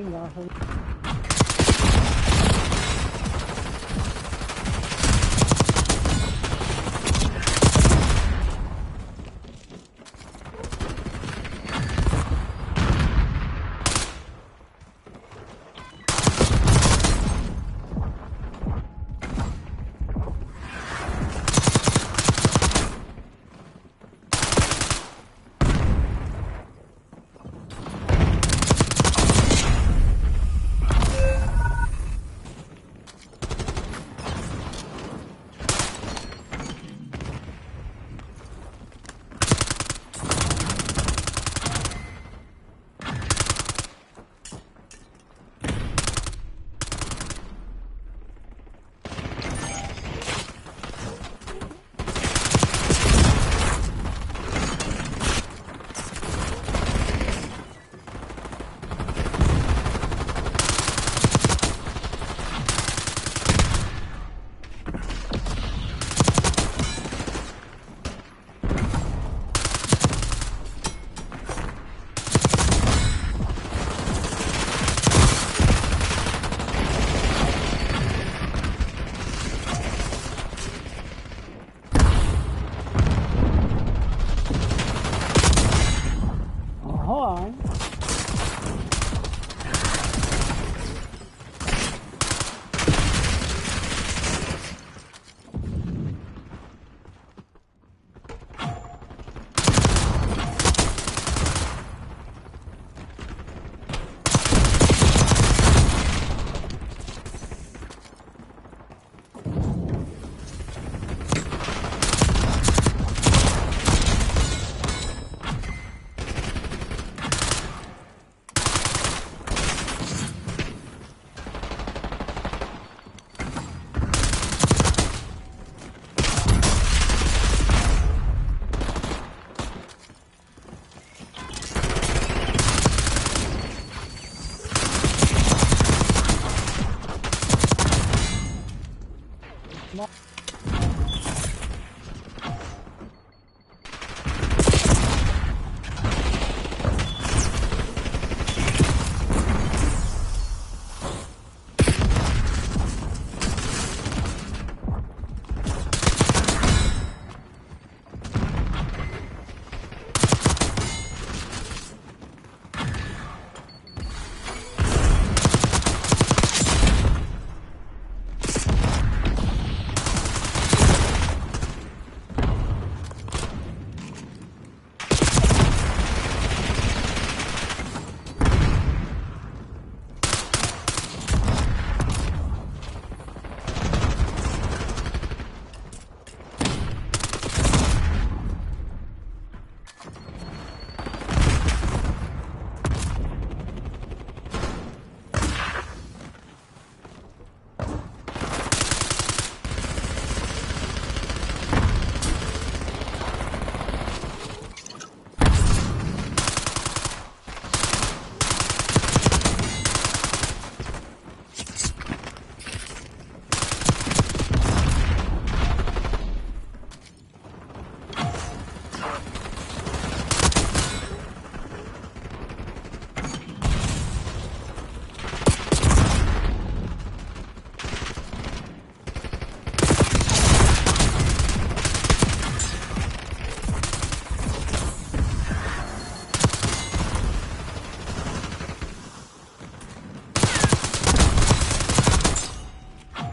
Tinggal hỏi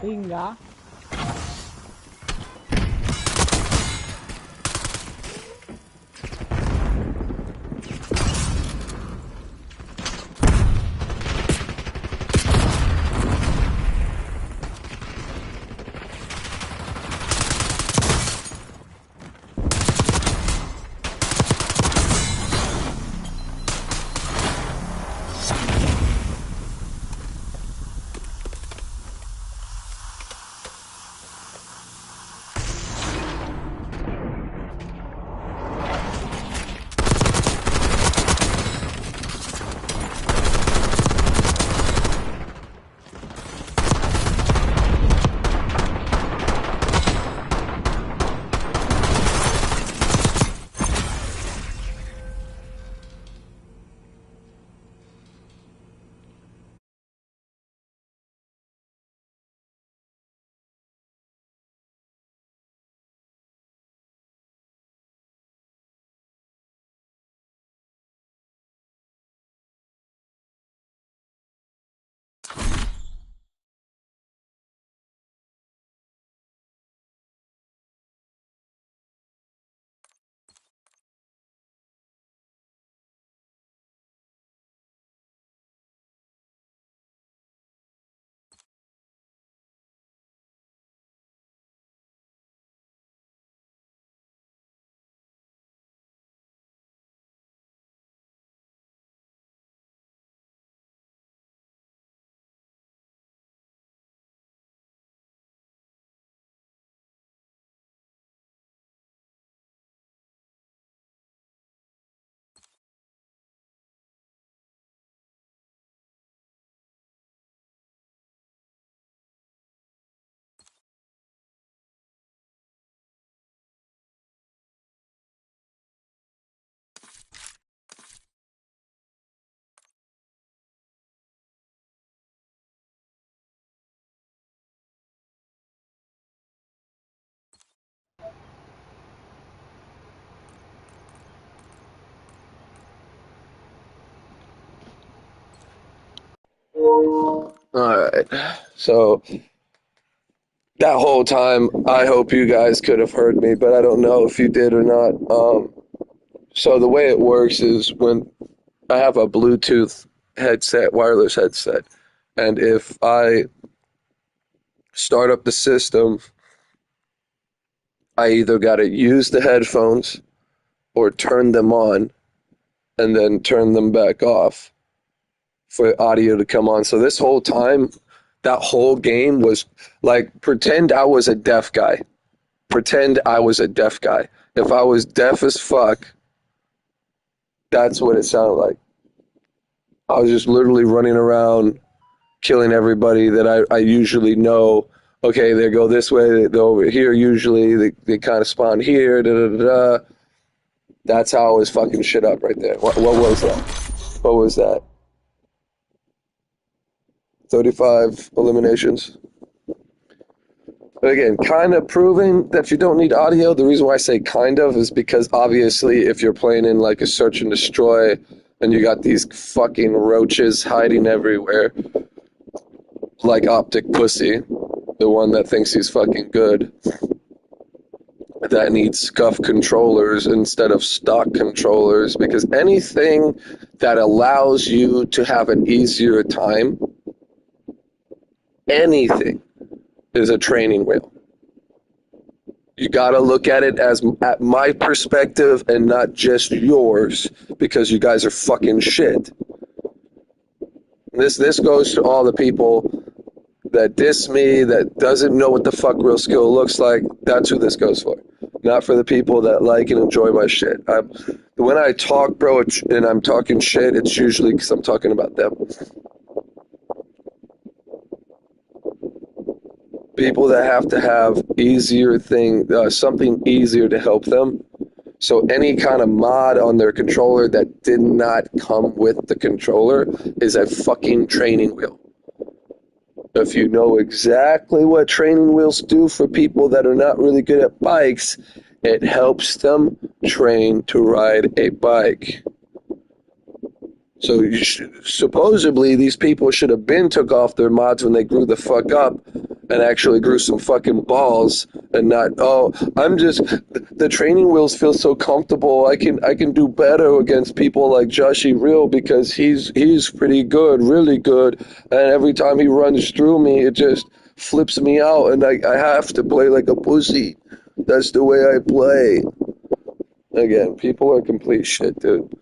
tinggal Alright. So that whole time, I hope you guys could have heard me, but I don't know if you did or not. So the way it works is when I have a Bluetooth headset, wireless headset, and if I start up the system, I either got to use the headphones or turn them on and then turn them back off for audio to come on. So this whole time, that whole game was like pretend I was a deaf guy. Pretend I was a deaf guy. If I was deaf as fuck, that's what it sounded like. I was just literally running around killing everybody that I usually know. Okay, they go this way, they go over here usually, they kind of spawn here, da da da da. That's how I was fucking shit up right there. What was that? What was that? 35 eliminations. But again, kind of proving that you don't need audio. The reason why I say kind of is because obviously if you're playing in like a search and destroy and you got these fucking roaches hiding everywhere, like Optic Pussy, the one that thinks he's fucking good, that needs scuff controllers instead of stock controllers, because anything that allows you to have an easier time, anything is a training wheel. You got to look at it as at my perspective and not just yours, because you guys are fucking shit. This goes to all the people that diss me, that doesn't know what the fuck real skill looks like. That's who this goes for. Not for the people that like and enjoy my shit. When I talk, bro, and I'm talking shit, it's usually because I'm talking about them. People that have to have something easier to help them. So any kind of mod on their controller that did not come with the controller is a fucking training wheel. If you know exactly what training wheels do for people that are not really good at bikes, it helps them train to ride a bike. So supposedly these people should have been took off their mods when they grew the fuck up and actually grew some fucking balls and not, oh, the training wheels feel so comfortable. I can do better against people like Joshy Real because he's pretty good, really good, and every time he runs through me it just flips me out and I have to play like a pussy. That's the way I play. Again, people are complete shit, dude.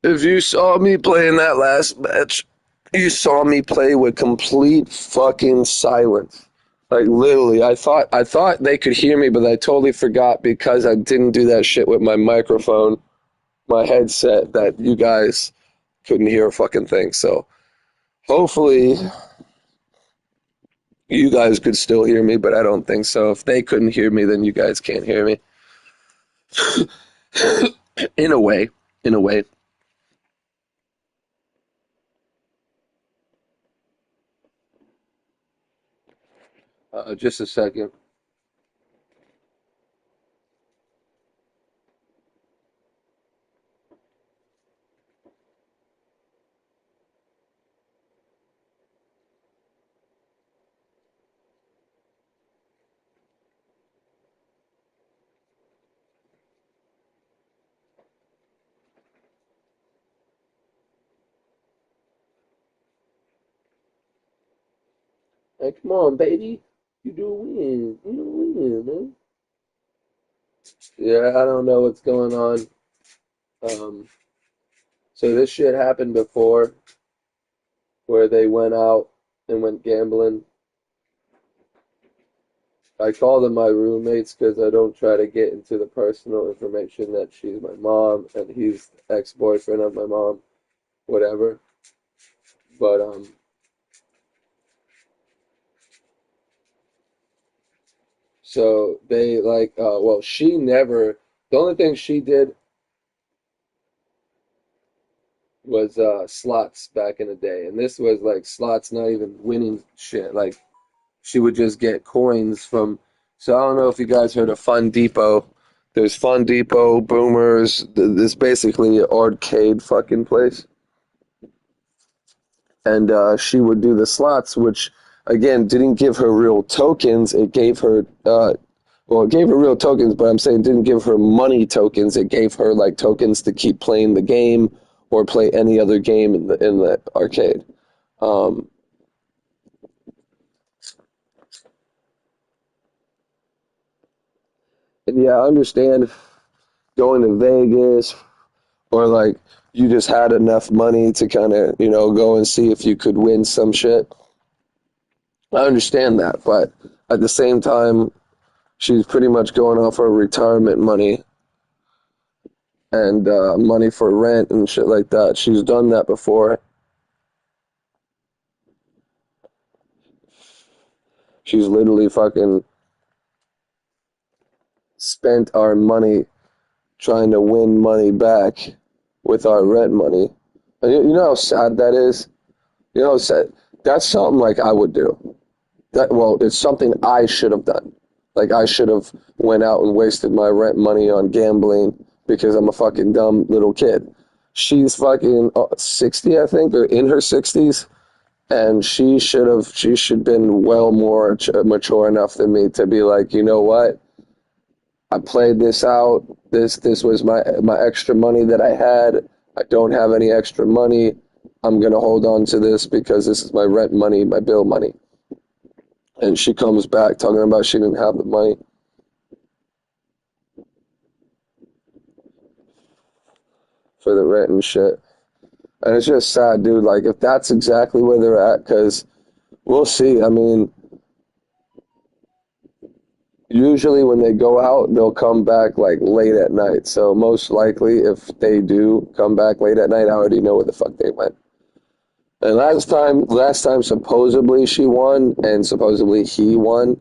If you saw me playing that last match, you saw me play with complete fucking silence. Like literally, I thought they could hear me, but I totally forgot because I didn't do that shit with my microphone, my headset, that you guys couldn't hear a fucking thing. So hopefully you guys could still hear me, but I don't think so. If they couldn't hear me, then you guys can't hear me. In a way, in a way. Just a second. Hey, come on, baby. You do win. You do win, man. Yeah, I don't know what's going on. Um, so this shit happened before, where they went out and went gambling. I call them my roommates because I don't try to get into the personal information that she's my mom and he's the ex-boyfriend of my mom, whatever. But so they like, well, she never. The only thing she did was slots back in the day, and this was like slots, not even winning shit. Like she would just get coins from. So I don't know if you guys heard of Fun Depot. There's Fun Depot, Boomers. This basically an arcade fucking place. and she would do the slots, which again didn't give her real tokens. It gave her well, it gave her real tokens, but I'm saying it didn't give her money tokens. It gave her like tokens to keep playing the game or play any other game in the arcade. Um, and yeah, I understand going to Vegas or like you just had enough money to kind of go and see if you could win some shit. I understand that, but at the same time, she's pretty much going off her retirement money and money for rent and shit like that. She's done that before. She's literally fucking spent our money trying to win money back with our rent money. And you know how sad that is? You know how sad? That's something like I would do. Well, it's something I should have done. Like I should have went out and wasted my rent money on gambling because I'm a fucking dumb little kid. She's fucking 60, I think, or in her 60s, and she should been well more mature enough than me to be like, you know what? I played this out. This was my extra money that I had. I don't have any extra money. I'm gonna hold on to this because this is my rent money, my bill money. And she comes back talking about she didn't have the money for the rent and shit. And it's just sad, dude. Like, if that's exactly where they're at, because we'll see. I mean, usually when they go out, they'll come back like late at night. So most likely, if they do come back late at night, I already know where the fuck they went. And last time supposedly she won, and supposedly he won.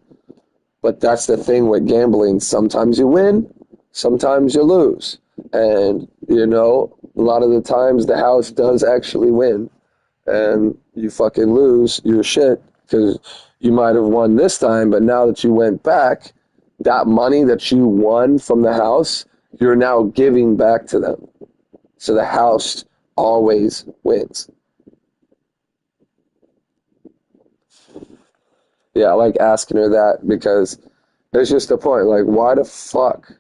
But that's the thing with gambling. Sometimes you win, sometimes you lose. And, a lot of the times the house does actually win. And you fucking lose your shit because you might have won this time, but now that you went back, that money that you won from the house, you're now giving back to them. So the house always wins. Yeah, I like asking her that because it's just the point. Like, why the fuck?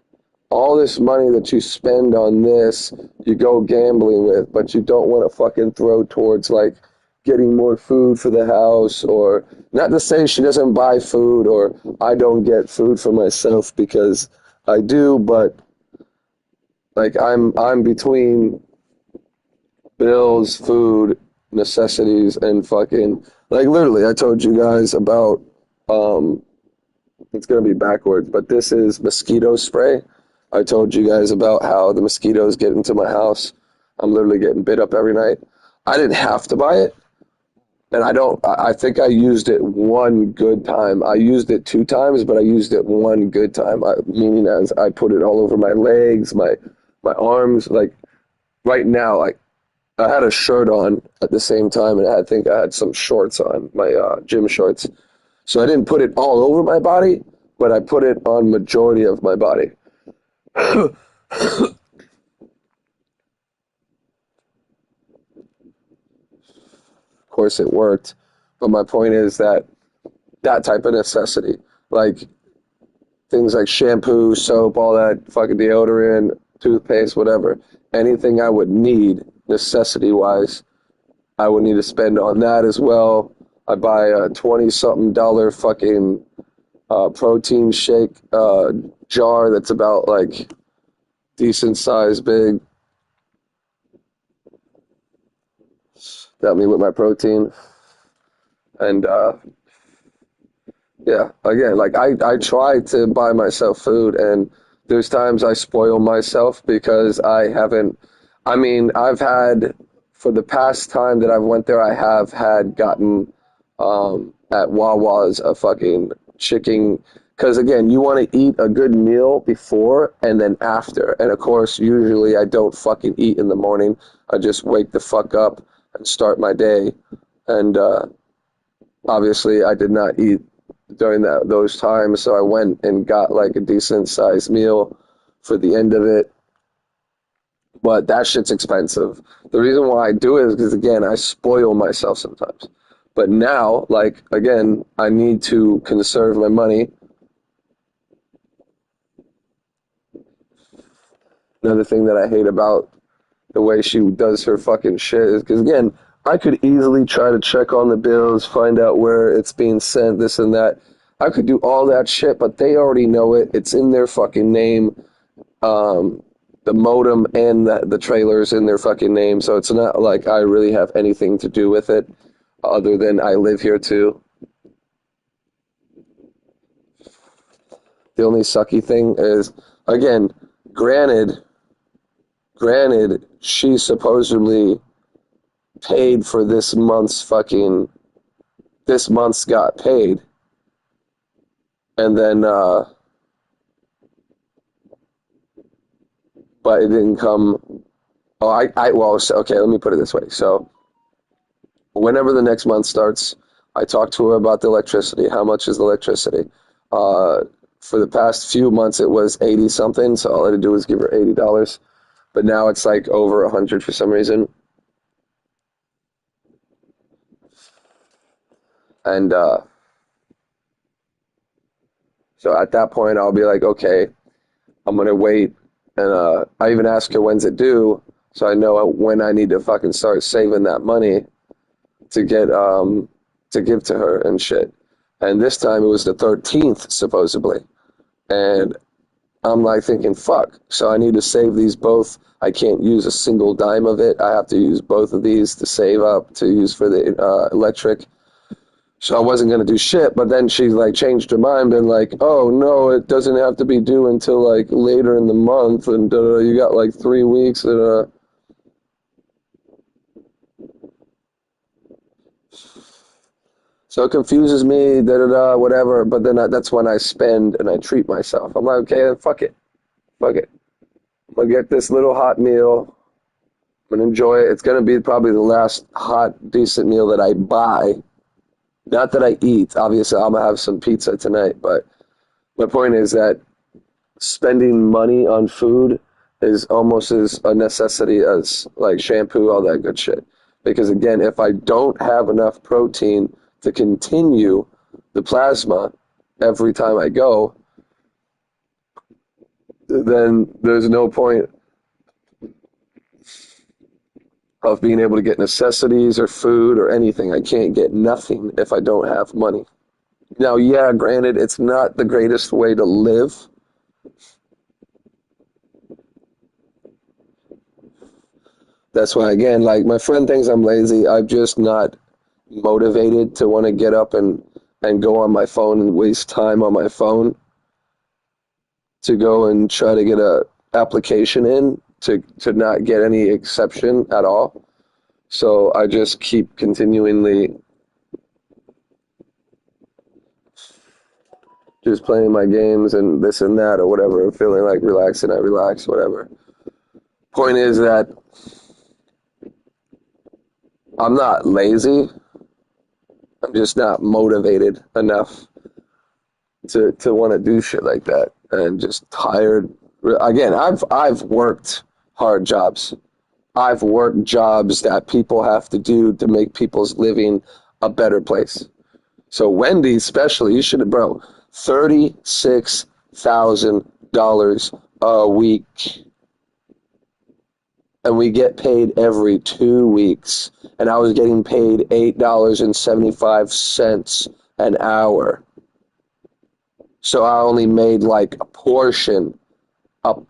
All this money that you spend on this, you go gambling with, but you don't want to fucking throw towards, like, getting more food for the house, or not to say she doesn't buy food or I don't get food for myself because I do, but, like, I'm between bills, food, necessities, and fucking, like, literally, I told you guys about, it's going to be backwards, but this is mosquito spray. I told you guys about how the mosquitoes get into my house. I'm literally getting bit up every night. I didn't have to buy it, and I think I used it one good time. I used it 2 times, but I used it one good time, meaning as I put it all over my legs, my arms, like, right now, like, I had a shirt on at the same time, and I think I had some shorts on, my gym shorts. So I didn't put it all over my body, but I put it on majority of my body. Of course, it worked, but my point is that type of necessity, like things like shampoo, soap, all that fucking deodorant, toothpaste, whatever, anything I would need necessity-wise, I would need to spend on that as well. I buy a 20-something dollar fucking protein shake jar that's about like decent size big. Got me with my protein. And yeah, again, like I try to buy myself food, and there's times I spoil myself because I haven't. I mean, I've had for the past time that I've went there, I have had gotten at Wawa's a fucking chicken. Because again, you want to eat a good meal before and then after. And of course, usually I don't fucking eat in the morning. I just wake the fuck up and start my day. And obviously, I did not eat during those times, so I went and got like a decent sized meal for the end of it. but that shit's expensive. The reason why I do it is because, again, I spoil myself sometimes. But now, like, again, I need to conserve my money. Another thing that I hate about the way she does her fucking shit is because, again, I could easily try to check on the bills, find out where it's being sent, this and that. I could do all that shit, but they already know it. It's in their fucking name. The modem and the trailer's in their fucking name, so it's not like I really have anything to do with it other than I live here too. The only sucky thing is, again, granted, she supposedly paid for this month's got paid. And then, but it didn't come. Oh, okay, let me put it this way. So, whenever the next month starts, I talk to her about the electricity. How much is the electricity? For the past few months, it was 80 something. So all I had to do was give her $80. But now it's like over 100 for some reason. And so at that point, I'll be like, okay, I'm going to wait. And I even ask her, when's it due? So I know when I need to fucking start saving that money to get to give to her and shit. And this time it was the 13th, supposedly. And I'm like thinking, fuck. So I need to save these both. I can't use a single dime of it. I have to use both of these to save up to use for the electric. So I wasn't going to do shit, but then she like changed her mind and like, oh no, it doesn't have to be due until like later in the month, and you got like 3 weeks. And so it confuses me, whatever. But then that's when I spend and I treat myself. I'm like, okay, then fuck it. I'm going to get this little hot meal. I'm going to enjoy it. It's going to be probably the last hot, decent meal that I buy. Not that I eat. Obviously, I'm going to have some pizza tonight. But my point is that spending money on food is almost as a necessity as like shampoo, all that good shit. Because again, if I don't have enough protein to continue the plasma every time I go, then there's no point of being able to get necessities or food or anything. I can't get nothing if I don't have money. Now, yeah, granted, it's not the greatest way to live. That's why, again, like my friend thinks I'm lazy. I'm just not motivated to want to get up and go on my phone and waste time on my phone to go and try to get a application in to not get any exception at all. So I just keep continually just playing my games and this and that or whatever. I'm feeling like relaxing, I relax, whatever. Point is that I'm not lazy. I'm just not motivated enough to want to do shit like that, and just tired. Again, I've worked hard jobs. I've worked jobs that people have to do to make people's living a better place. So Wendy's, especially, you should have, bro, $36,000 a week. And we get paid every 2 weeks. And I was getting paid $8.75 an hour. So I only made like a portion of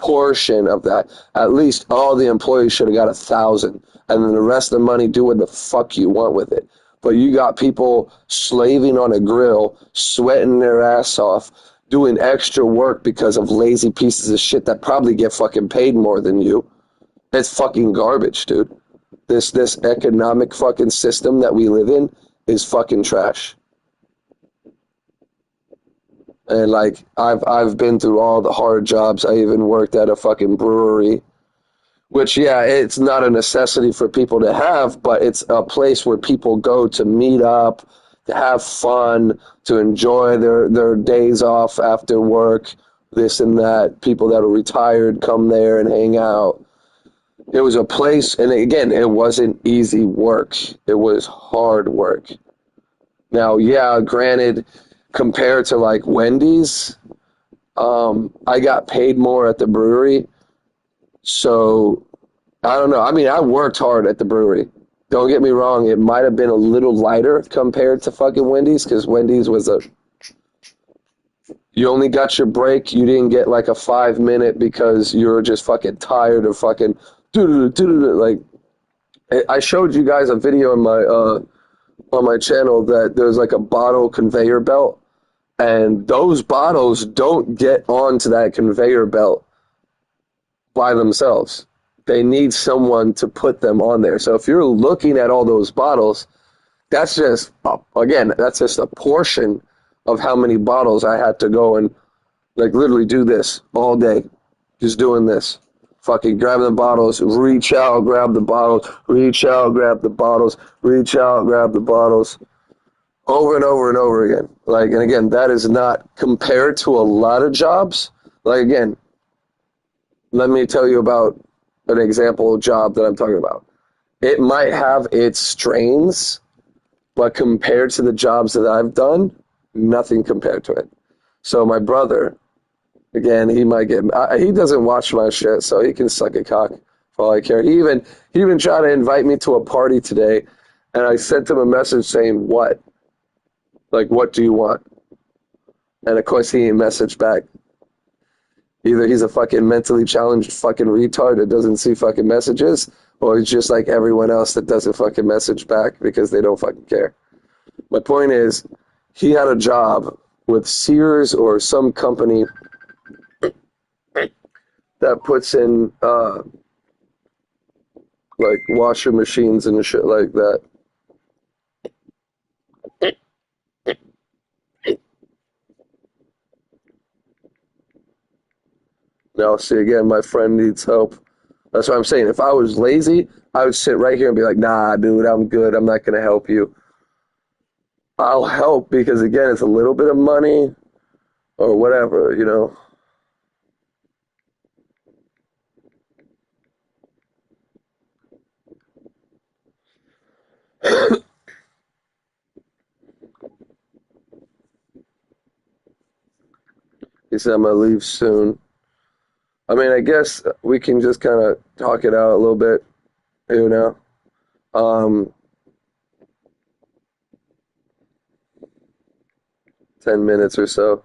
that. At least all the employees should have got 1,000. And then the rest of the money, do what the fuck you want with it. But you got people slaving on a grill, sweating their ass off, doing extra work because of lazy pieces of shit that probably get fucking paid more than you. It's fucking garbage, dude. This economic fucking system that we live in is fucking trash. And like I've been through all the hard jobs. I even worked at a fucking brewery, which yeah, it's not a necessity for people to have, but it's a place where people go to meet up, to have fun, to enjoy their days off after work, this and that. People that are retired come there and hang out. It was a place, and again, it wasn't easy work. It was hard work. Now, yeah, granted, compared to like Wendy's, I got paid more at the brewery. So I don't know. I mean, I worked hard at the brewery. Don't get me wrong. It might have been a little lighter compared to fucking Wendy's because Wendy's was a, you only got your break. You didn't get like a 5 minute because you were just fucking tired of fucking, like, I showed you guys a video on my channel that there's like a bottle conveyor belt, and those bottles don't get onto that conveyor belt by themselves. They need someone to put them on there. So if you're looking at all those bottles, that's just, again, that's just a portion of how many bottles I had to go and like literally do this all day, just doing this. Fucking grab the bottles, reach out, grab the bottles, reach out, grab the bottles, reach out, grab the bottles, over and over and over again. Like, and again, that is not compared to a lot of jobs. Like, again, let me tell you about an example job that I'm talking about. It might have its strains, but compared to the jobs that I've done, nothing compared to it. So my brother, again, he might get, he doesn't watch my shit, so he can suck a cock for all I care. He even tried to invite me to a party today, and I sent him a message saying, what? Like, what do you want? And of course, he ain't messaged back. Either he's a fucking mentally challenged fucking retard that doesn't see fucking messages, or he's just like everyone else that doesn't fucking message back because they don't fucking care. My point is, he had a job with Sears or some company that puts in like washer machines and shit like that. Now, see, again, my friend needs help. That's what I'm saying. If I was lazy, I would sit right here and be like, nah, dude, I'm good. I'm not going to help you. I'll help because, again, it's a little bit of money or whatever, you know. He said I'm going to leave soon. I mean, I guess we can just kind of talk it out a little bit, you know. 10 minutes or so.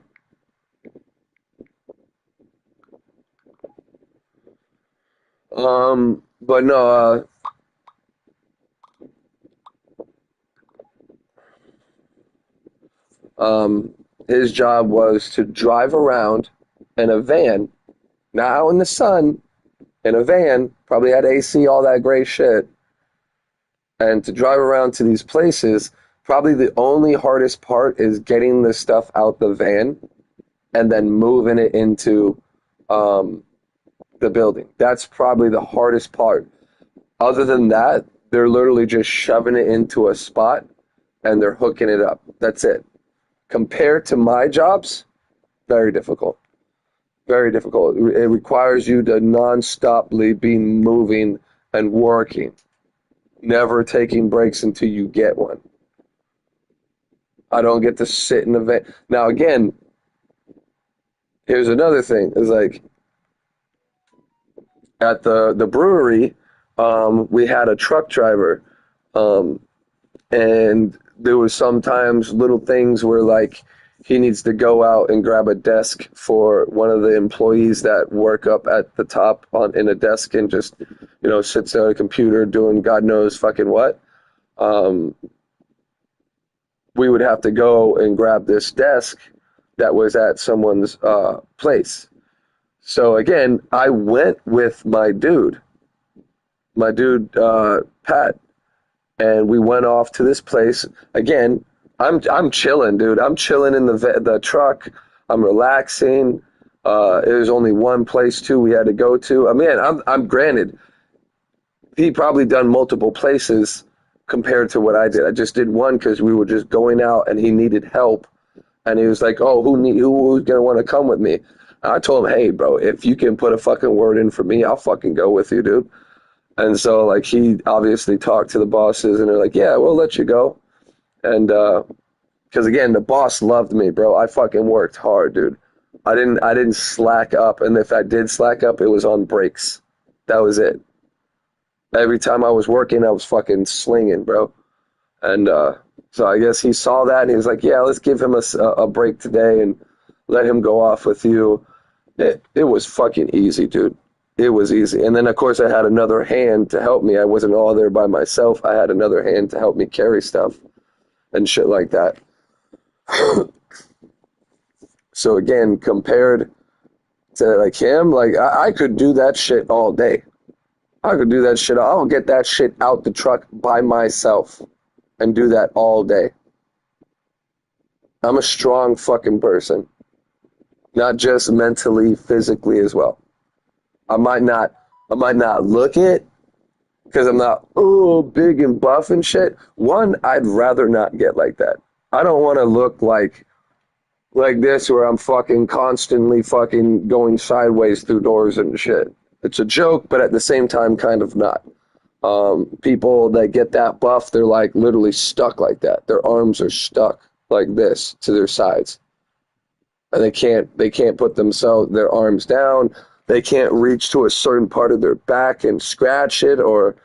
But no, his job was to drive around in a van, not out in the sun, in a van, probably had AC, all that great shit, and to drive around to these places. Probably the only hardest part is getting the stuff out the van and then moving it into the building. That's probably the hardest part. Other than that, they're literally just shoving it into a spot and they're hooking it up. That's it. Compared to my jobs, very difficult. Very difficult. It requires you to non-stoply be moving and working, never taking breaks until you get one. I don't get to sit in the van. Now, again, here's another thing. Is like at the brewery, we had a truck driver, and there was sometimes little things where like he needs to go out and grab a desk for one of the employees that work up at the top in a desk and just, you know, sits on a computer doing God knows fucking what. We would have to go and grab this desk that was at someone's place. So again, I went with my dude, Pat, and we went off to this place. Again, I'm chilling, dude. I'm chilling in the truck. I'm relaxing. There's only one place too we had to go to. I mean, I'm granted. He probably done multiple places compared to what I did. I just did one because we were just going out and he needed help, and he was like, "Oh, who's gonna want to come with me?" And I told him, "Hey, bro, if you can put a fucking word in for me, I'll fucking go with you, dude." And so like he obviously talked to the bosses and they're like, yeah, we'll let you go. And because again, the boss loved me, bro. I fucking worked hard, dude. I didn't slack up, and if I did slack up, it was on breaks. That was it. Every time I was working, I was fucking slinging, bro. And so I guess he saw that and he was like, yeah, let's give him a break today and let him go off with you. It was fucking easy, dude. It was easy. And then, of course, I had another hand to help me. I wasn't all there by myself. I had another hand to help me carry stuff and shit like that. So again, compared to like him, like I could do that shit all day. I could do that shit. I'll get that shit out the truck by myself and do that all day. I'm a strong fucking person, not just mentally, physically as well. I might not, I might not look it because I'm not big and buff and shit. One, I'd rather not get like that. I don't want to look like this where I'm fucking constantly fucking going sideways through doors and shit. It's a joke, but at the same time, kind of not. People that get that buff, they're like literally stuck like that. Their arms are stuck like this to their sides, and they can't put their arms down. They can't reach to a certain part of their back and scratch it. Or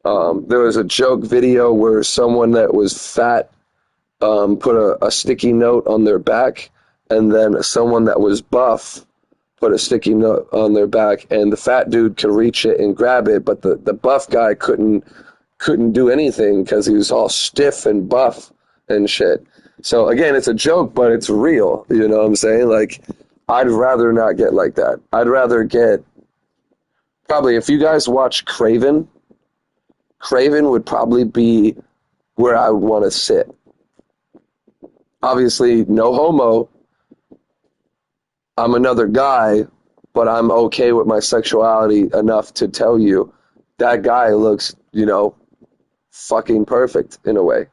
there was a joke video where someone that was fat put a sticky note on their back, and then someone that was buff put a sticky note on their back, and the fat dude could reach it and grab it, but the buff guy couldn't do anything because he was all stiff and buff and shit. So again, it's a joke, but it's real. You know what I'm saying? Like, I'd rather not get like that. I'd rather get probably if you guys watch Craven, Craven would probably be where I would want to sit. Obviously, no homo. I'm another guy, but I'm okay with my sexuality enough to tell you that guy looks, fucking perfect in a way.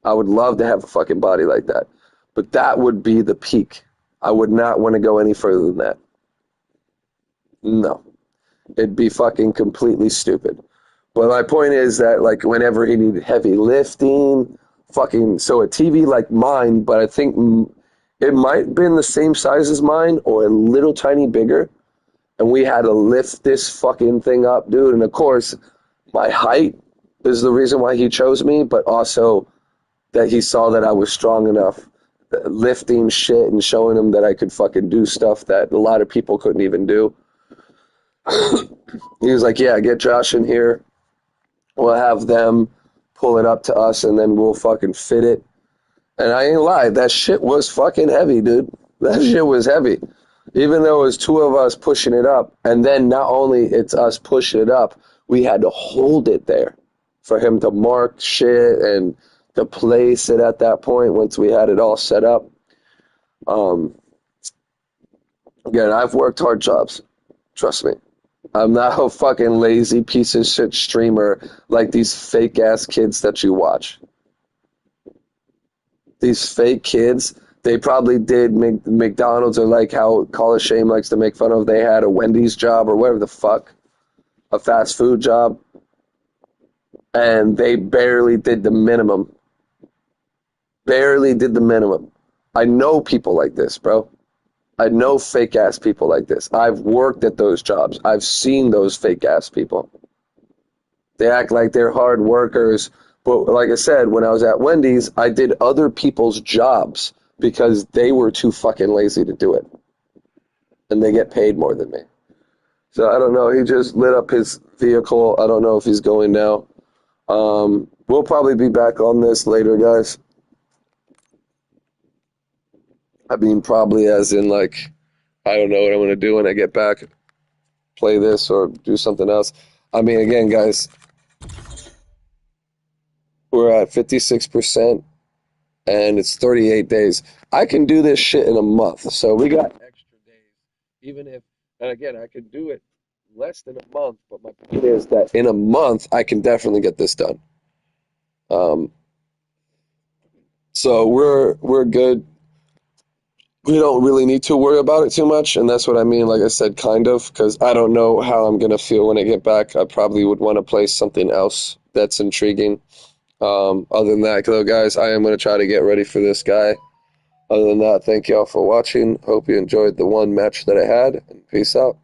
I would love to have a fucking body like that. But that would be the peak. I would not want to go any further than that. No. It'd be fucking completely stupid. But my point is that, like, whenever he needed heavy lifting, so a TV like mine, but I think it might have been the same size as mine or a little tiny bigger. And we had to lift this fucking thing up, dude. And of course, my height is the reason why he chose me, but also that he saw that I was strong enough, lifting shit and showing him that I could fucking do stuff that a lot of people couldn't even do. He was like, yeah, get Josh in here. We'll have them pull it up to us and then we'll fucking fit it. And I ain't lied, that shit was fucking heavy, dude. That shit was heavy. Even though it was two of us pushing it up, and then not only it's us pushing it up, we had to hold it there for him to mark shit and to place it at that point once we had it all set up. Again, I've worked hard jobs. Trust me. I'm not a fucking lazy piece of shit streamer like these fake ass kids that you watch. These fake kids, they probably did McDonald's, or like how Call of Shame likes to make fun of. They had a Wendy's job or whatever the fuck, a fast food job, and they barely did the minimum. Barely did the minimum. I know people like this, bro. I know fake ass people like this. I've worked at those jobs. I've seen those fake ass people. They act like they're hard workers. But like I said, when I was at Wendy's, I did other people's jobs because they were too fucking lazy to do it. And they get paid more than me. So I don't know. He just lit up his vehicle. I don't know if he's going now. We'll probably be back on this later, guys. I mean, probably as in like, I don't know what I'm going to do when I get back. Play this or do something else. I mean, again, guys, we're at 56% and it's 38 days. I can do this shit in a month. So we got extra days. Even if, and again, I could do it less than a month, but my point is that in a month, I can definitely get this done. So we're good. we don't really need to worry about it too much, and that's what I mean. Like I said, kind of, because I don't know how I'm gonna feel when I get back. I probably would want to play something else that's intriguing. Other than that, though, guys, I am gonna try to get ready for this guy. Other than that, thank y'all for watching. Hope you enjoyed the one match that I had, and peace out.